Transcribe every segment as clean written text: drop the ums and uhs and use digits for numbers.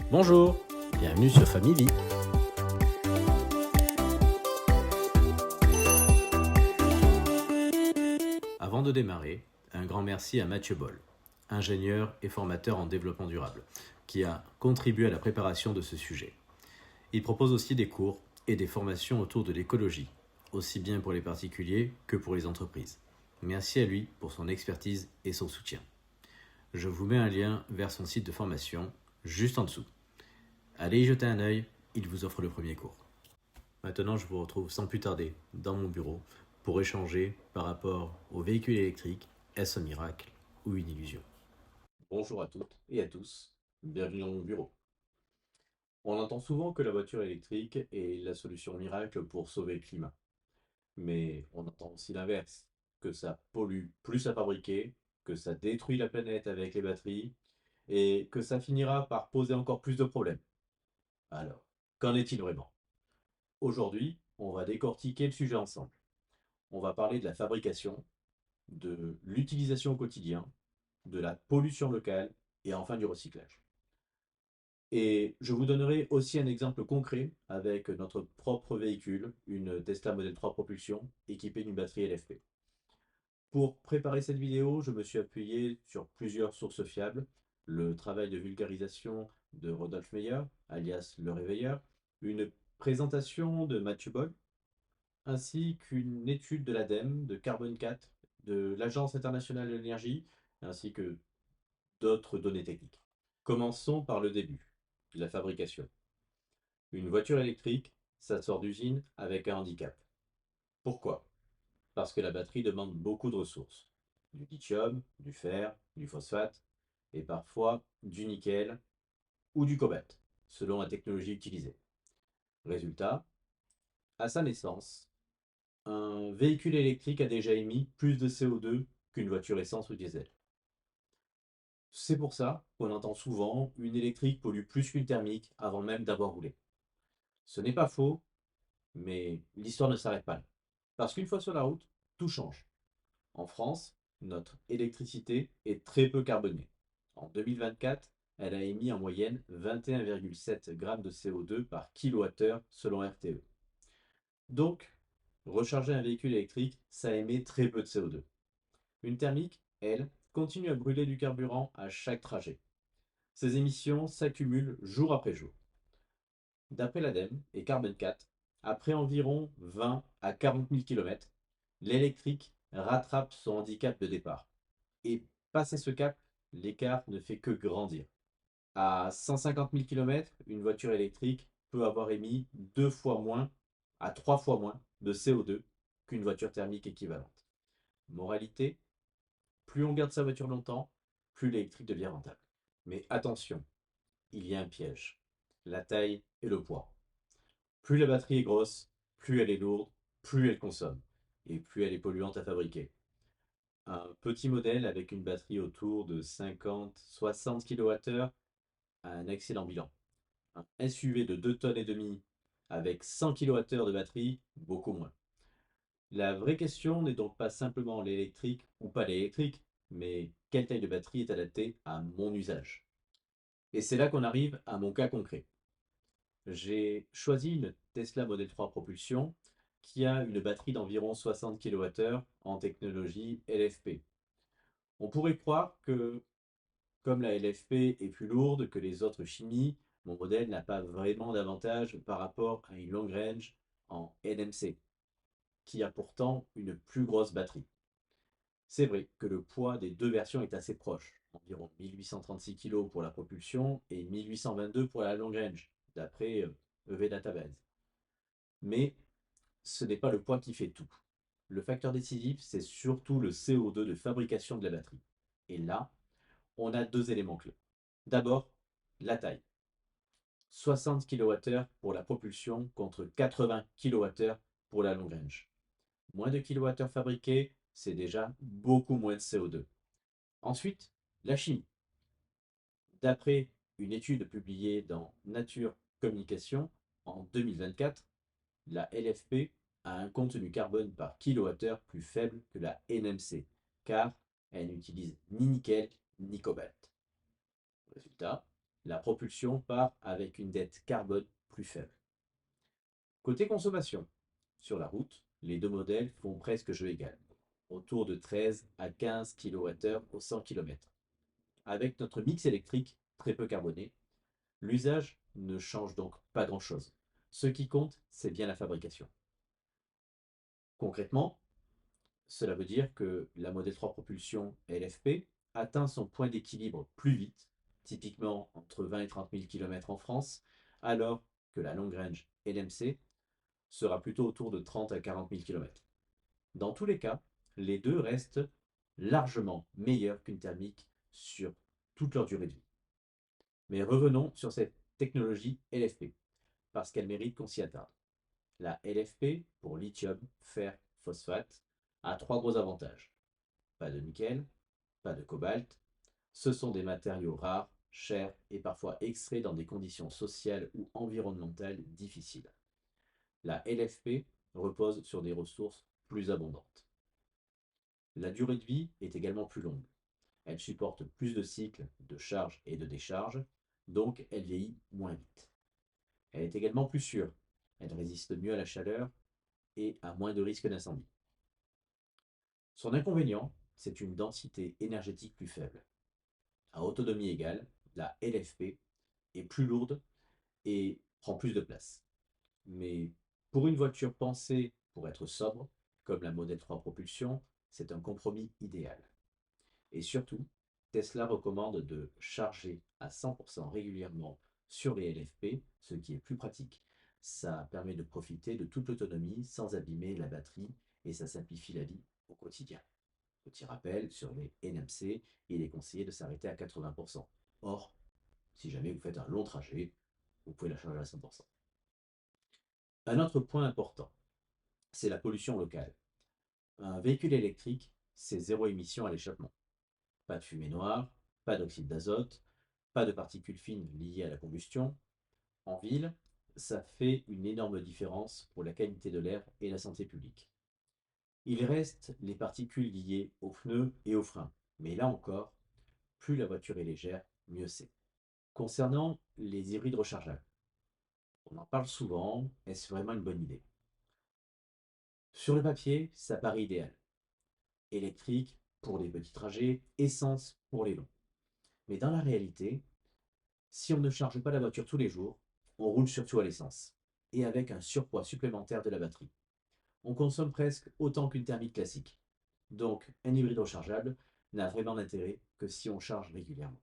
Bonjour, bienvenue sur Famille Vie. Avant de démarrer, un grand merci à Mathieu Boll, ingénieur et formateur en développement durable, qui a contribué à la préparation de ce sujet. Il propose aussi des cours et des formations autour de l'écologie, aussi bien pour les particuliers que pour les entreprises. Merci à lui pour son expertise et son soutien. Je vous mets un lien vers son site de formation juste en dessous. Allez y jeter un œil, il vous offre le premier cours. Maintenant, je vous retrouve sans plus tarder dans mon bureau pour échanger par rapport aux véhicules électriques. Est-ce un miracle ou une illusion? Bonjour à toutes et à tous, bienvenue dans mon bureau. On entend souvent que la voiture électrique est la solution miracle pour sauver le climat. Mais on entend aussi l'inverse, que ça pollue plus à fabriquer, que ça détruit la planète avec les batteries et que ça finira par poser encore plus de problèmes. Alors, qu'en est-il vraiment? Aujourd'hui, on va décortiquer le sujet ensemble. On va parler de la fabrication, de l'utilisation au quotidien, de la pollution locale et enfin du recyclage. Et je vous donnerai aussi un exemple concret avec notre propre véhicule, une Tesla Model 3 Propulsion équipée d'une batterie LFP. Pour préparer cette vidéo, je me suis appuyé sur plusieurs sources fiables, le travail de vulgarisation de Rodolphe Meyer, alias Le Réveilleur, une présentation de Mathieu Boll, ainsi qu'une étude de l'ADEME, de Carbone 4, de l'Agence internationale de l'énergie, ainsi que d'autres données techniques. Commençons par le début, la fabrication. Une voiture électrique, ça sort d'usine avec un handicap. Pourquoi? Parce que la batterie demande beaucoup de ressources. Du lithium, du fer, du phosphate, et parfois du nickel ou du cobalt, selon la technologie utilisée. Résultat, à sa naissance, un véhicule électrique a déjà émis plus de CO2 qu'une voiture essence ou diesel. C'est pour ça qu'on entend souvent une électrique pollue plus qu'une thermique avant même d'avoir roulé. Ce n'est pas faux, mais l'histoire ne s'arrête pas là. Parce qu'une fois sur la route, tout change. En France, notre électricité est très peu carbonée. En 2024, elle a émis en moyenne 21,7 grammes de CO2 par kilowattheure selon RTE. Donc, recharger un véhicule électrique, ça émet très peu de CO2. Une thermique, elle, continue à brûler du carburant à chaque trajet. Ces émissions s'accumulent jour après jour. D'après l'ADEME et Carbone 4, après environ 20 à 40 000 km, l'électrique rattrape son handicap de départ. Et passé ce cap, l'écart ne fait que grandir. À 150 000 km, une voiture électrique peut avoir émis 2 fois moins à 3 fois moins de CO2 qu'une voiture thermique équivalente. Moralité, plus on garde sa voiture longtemps, plus l'électrique devient rentable. Mais attention, il y a un piège, la taille et le poids. Plus la batterie est grosse, plus elle est lourde, plus elle consomme, et plus elle est polluante à fabriquer. Un petit modèle avec une batterie autour de 50-60 kWh a un excellent bilan. Un SUV de 2 tonnes et demie avec 100 kWh de batterie, beaucoup moins. La vraie question n'est donc pas simplement l'électrique ou pas l'électrique, mais quelle taille de batterie est adaptée à mon usage. Et c'est là qu'on arrive à mon cas concret. J'ai choisi une Tesla Model 3 Propulsion qui a une batterie d'environ 60 kWh en technologie LFP. On pourrait croire que, comme la LFP est plus lourde que les autres chimies, mon modèle n'a pas vraiment d'avantage par rapport à une long range en NMC, qui a pourtant une plus grosse batterie. C'est vrai que le poids des deux versions est assez proche, environ 1836 kg pour la propulsion et 1822 pour la long range, d'après EV Database. Mais ce n'est pas le poids qui fait tout. Le facteur décisif, c'est surtout le CO2 de fabrication de la batterie. Et là, on a deux éléments clés. D'abord, la taille. 60 kWh pour la propulsion contre 80 kWh pour la long range. Moins de kilowattheures fabriqués, c'est déjà beaucoup moins de CO2. Ensuite, la chimie. D'après une étude publiée dans Nature Communication en 2024, la LFP a un contenu carbone par kilowattheure plus faible que la NMC, car elle n'utilise ni nickel ni cobalt. Résultat, la propulsion part avec une dette carbone plus faible. Côté consommation, sur la route, les deux modèles font presque jeu égal, autour de 13 à 15 kWh au 100 km. Avec notre mix électrique très peu carboné, l'usage ne change donc pas grand-chose. Ce qui compte, c'est bien la fabrication. Concrètement, cela veut dire que la Model 3 propulsion LFP atteint son point d'équilibre plus vite, typiquement entre 20 et 30 000 km en France, alors que la long range LMC sera plutôt autour de 30 à 40 000 km. Dans tous les cas, les deux restent largement meilleurs qu'une thermique sur toute leur durée de vie. Mais revenons sur cette technologie LFP, parce qu'elle mérite qu'on s'y attarde. La LFP, pour lithium, fer, phosphate, a trois gros avantages. Pas de nickel, pas de cobalt. Ce sont des matériaux rares, chers et parfois extraits dans des conditions sociales ou environnementales difficiles. La LFP repose sur des ressources plus abondantes. La durée de vie est également plus longue. Elle supporte plus de cycles de charge et de décharge, donc elle vieillit moins vite. Elle est également plus sûre. Elle résiste mieux à la chaleur et a moins de risques d'incendie. Son inconvénient, c'est une densité énergétique plus faible. À autonomie égale, la LFP est plus lourde et prend plus de place. Mais pour une voiture pensée pour être sobre, comme la Model 3 Propulsion, c'est un compromis idéal. Et surtout, Tesla recommande de charger à 100% régulièrement sur les LFP, ce qui est plus pratique. Ça permet de profiter de toute l'autonomie sans abîmer la batterie et ça simplifie la vie au quotidien. Petit rappel, sur les NMC, il est conseillé de s'arrêter à 80%. Or, si jamais vous faites un long trajet, vous pouvez la charger à 100%. Un autre point important, c'est la pollution locale. Un véhicule électrique, c'est zéro émission à l'échappement. Pas de fumée noire, pas d'oxyde d'azote, pas de particules fines liées à la combustion. En ville, ça fait une énorme différence pour la qualité de l'air et la santé publique. Il reste les particules liées aux pneus et aux freins. Mais là encore, plus la voiture est légère, mieux c'est. Concernant les hybrides rechargeables, on en parle souvent, est-ce vraiment une bonne idée? Sur le papier, ça paraît idéal. Électrique pour les petits trajets, essence pour les longs. Mais dans la réalité, si on ne charge pas la voiture tous les jours, on roule surtout à l'essence, et avec un surpoids supplémentaire de la batterie. On consomme presque autant qu'une thermique classique. Donc, un hybride rechargeable n'a vraiment d'intérêt que si on charge régulièrement.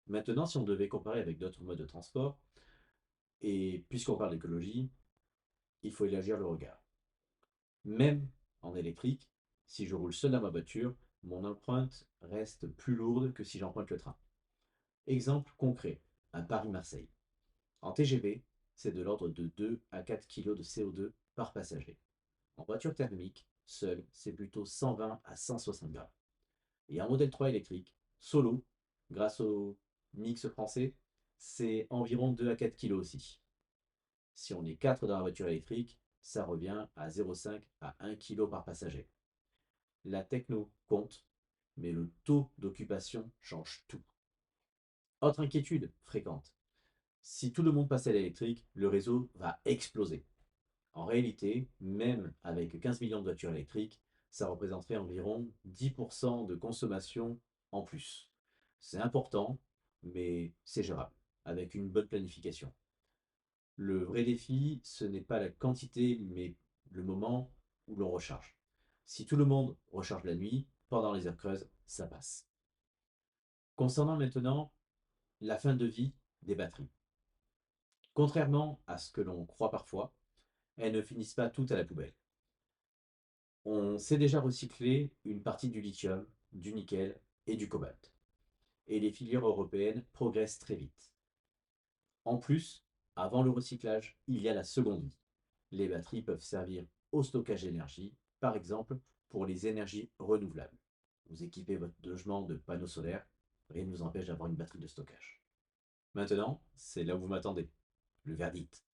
Maintenant, si on devait comparer avec d'autres modes de transport, et puisqu'on parle d'écologie, il faut élargir le regard. Même en électrique, si je roule seul dans ma voiture, mon empreinte reste plus lourde que si j'emprunte le train. Exemple concret, à Paris-Marseille. En TGV, c'est de l'ordre de 2 à 4 kg de CO2 par passager. En voiture thermique, seul, c'est plutôt 120 à 160 grammes. Et en modèle 3 électrique, solo, grâce au mix français, c'est environ 2 à 4 kg aussi. Si on est 4 dans la voiture électrique, ça revient à 0,5 à 1 kg par passager. La techno compte, mais le taux d'occupation change tout. Autre inquiétude fréquente. Si tout le monde passe à l'électrique, le réseau va exploser. En réalité, même avec 15 millions de voitures électriques, ça représenterait environ 10% de consommation en plus. C'est important, mais c'est gérable, avec une bonne planification. Le vrai défi, ce n'est pas la quantité, mais le moment où l'on recharge. Si tout le monde recharge la nuit, pendant les heures creuses, ça passe. Concernant maintenant la fin de vie des batteries. Contrairement à ce que l'on croit parfois, elles ne finissent pas toutes à la poubelle. On sait déjà recycler une partie du lithium, du nickel et du cobalt. Et les filières européennes progressent très vite. En plus, avant le recyclage, il y a la seconde vie. Les batteries peuvent servir au stockage d'énergie, par exemple pour les énergies renouvelables. Vous équipez votre logement de panneaux solaires, rien ne vous empêche d'avoir une batterie de stockage. Maintenant, c'est là où vous m'attendez. Le verdict.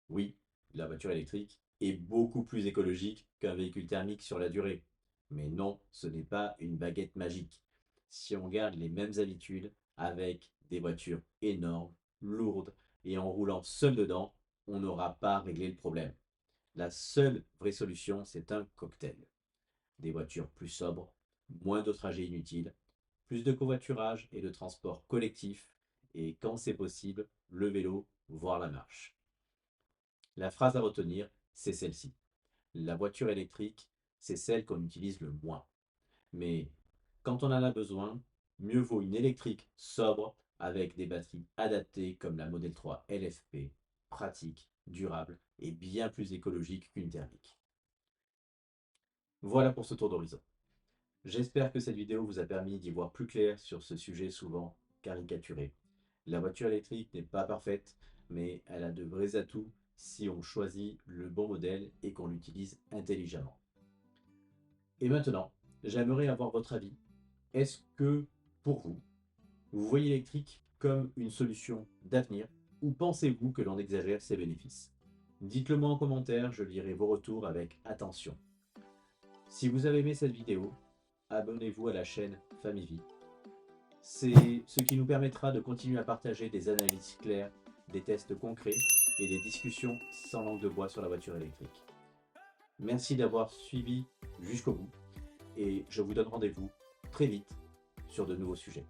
Oui, la voiture électrique est beaucoup plus écologique qu'un véhicule thermique sur la durée. Mais non, ce n'est pas une baguette magique. Si on garde les mêmes habitudes, avec des voitures énormes, lourdes, et en roulant seul dedans, on n'aura pas réglé le problème. La seule vraie solution, c'est un cocktail. Des voitures plus sobres, moins de trajets inutiles, plus de covoiturage et de transport collectif, et quand c'est possible, le vélo, voire la marche. La phrase à retenir, c'est celle-ci. La voiture électrique, c'est celle qu'on utilise le moins. Mais quand on en a besoin, mieux vaut une électrique sobre avec des batteries adaptées comme la Model 3 LFP, pratique, durable et bien plus écologique qu'une thermique. Voilà pour ce tour d'horizon. J'espère que cette vidéo vous a permis d'y voir plus clair sur ce sujet souvent caricaturé. La voiture électrique n'est pas parfaite, mais elle a de vrais atouts si on choisit le bon modèle et qu'on l'utilise intelligemment. Et maintenant, j'aimerais avoir votre avis. Est-ce que, pour vous, vous voyez l'électrique comme une solution d'avenir ou pensez-vous que l'on exagère ses bénéfices? Dites-le moi en commentaire, je lirai vos retours avec attention. Si vous avez aimé cette vidéo, abonnez-vous à la chaîne Famivie. C'est ce qui nous permettra de continuer à partager des analyses claires, des tests concrets et des discussions sans langue de bois sur la voiture électrique. Merci d'avoir suivi jusqu'au bout et je vous donne rendez-vous très vite sur de nouveaux sujets.